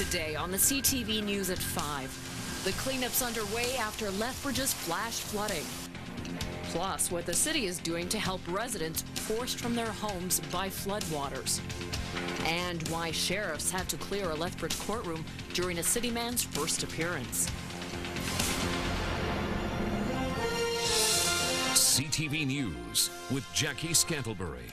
Day on the CTV News at 5. The cleanup's underway after Lethbridge's flash flooding. Plus, what the city is doing to help residents forced from their homes by floodwaters. And why sheriffs had to clear a Lethbridge courtroom during a city man's first appearance. CTV News with Jackie Scantlebury.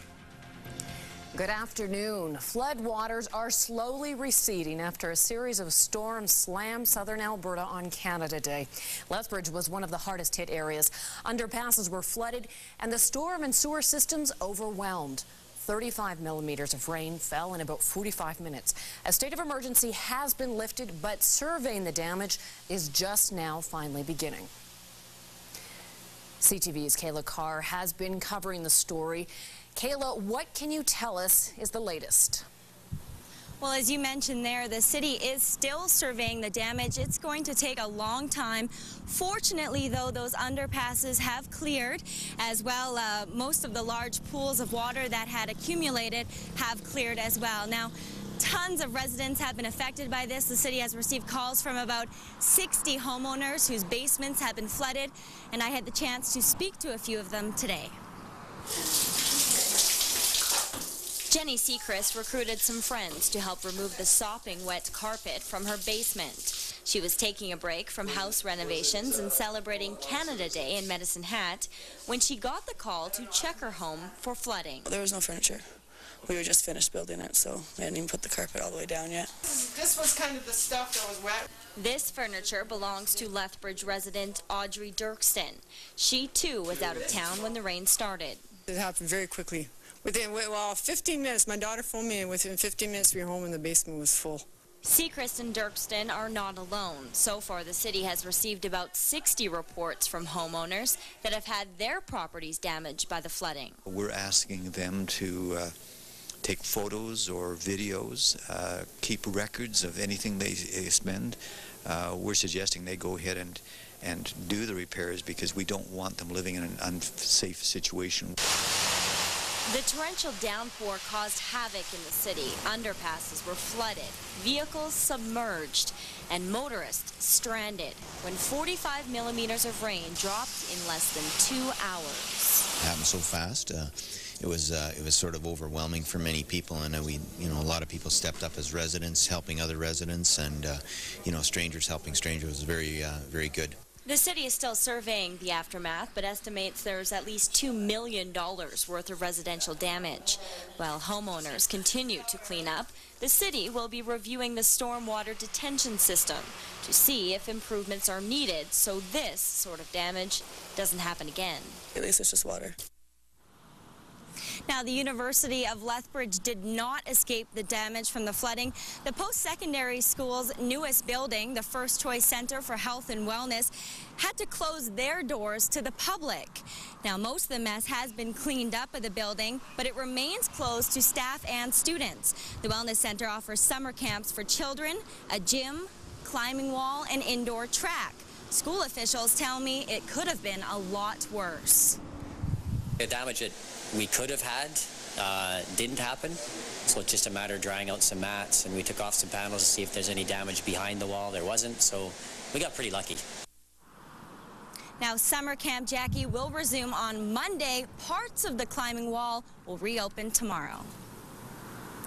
Good afternoon. Floodwaters are slowly receding after a series of storms slammed southern Alberta on Canada Day. Lethbridge was one of the hardest hit areas. Underpasses were flooded and the storm and sewer systems overwhelmed. 35 millimeters of rain fell in about 45 minutes. A state of emergency has been lifted, but surveying the damage is just now finally beginning. CTV's KAELLA Carr has been covering the story. KAELLA, what can you tell us is the latest? Well, as you mentioned there, the city is still surveying the damage. It's going to take a long time. Fortunately, though, those underpasses have cleared as well. Most of the large pools of water that had accumulated have cleared as well. Now, tons of residents have been affected by this. The city has received calls from about 60 homeowners whose basements have been flooded, and I had the chance to speak to a few of them today. Jenny SECRIST recruited some friends to help remove the sopping wet carpet from her basement. She was taking a break from house renovations and celebrating Canada Day in Medicine Hat when she got the call to check her home for flooding. There was no furniture. We were just finished building it, so we hadn't even put the carpet all the way down yet. This was kind of the stuff that was wet. This furniture belongs to Lethbridge resident Audrey Dirkston. She, too, was out of town when the rain started. It happened very quickly. Within, 15 minutes, my daughter phoned me, and within 15 minutes we were home and the basement was full. SECRIST and Dirkston are not alone. So far, the city has received about 60 reports from homeowners that have had their properties damaged by the flooding. We're asking them to take photos or videos, keep records of anything they spend. We're suggesting they go ahead and do the repairs because we don't want them living in an unsafe situation. The torrential downpour caused havoc in the city. Underpasses were flooded, vehicles submerged, and motorists stranded when 45 millimeters of rain dropped in less than 2 hours. It happened so fast. It was sort of overwhelming for many people, and a lot of people stepped up as residents, helping other residents, and strangers helping strangers was very good. The city is still surveying the aftermath, but estimates there's at least $2 million worth of residential damage. While homeowners continue to clean up, the city will be reviewing the stormwater detention system to see if improvements are needed so this sort of damage doesn't happen again. At least it's just water. Now, the University of Lethbridge did not escape the damage from the flooding. The post-secondary school's newest building, the First Choice Center for Health and Wellness, had to close their doors to the public. Now, most of the mess has been cleaned up of the building, but it remains closed to staff and students. The Wellness Center offers summer camps for children, a gym, climbing wall, and indoor track. School officials tell me it could have been a lot worse. The damage that we could have had didn't happen, so it's just a matter of drying out some mats, and we took off some panels to see if there's any damage behind the wall. There wasn't, so we got pretty lucky. Now, Summer Camp Jackie will resume on Monday. Parts of the climbing wall will reopen tomorrow.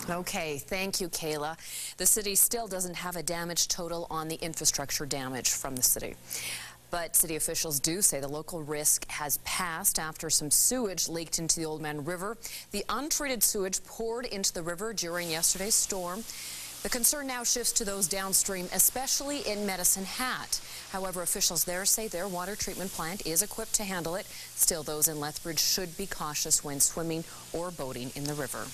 Okay, thank you, KAELLA. The city still doesn't have a damage total on the infrastructure damage from the city. But city officials do say the local risk has passed after some sewage leaked into the Old Man River. The untreated sewage poured into the river during yesterday's storm. The concern now shifts to those downstream, especially in Medicine Hat. However, officials there say their water treatment plant is equipped to handle it. Still, those in Lethbridge should be cautious when swimming or boating in the river.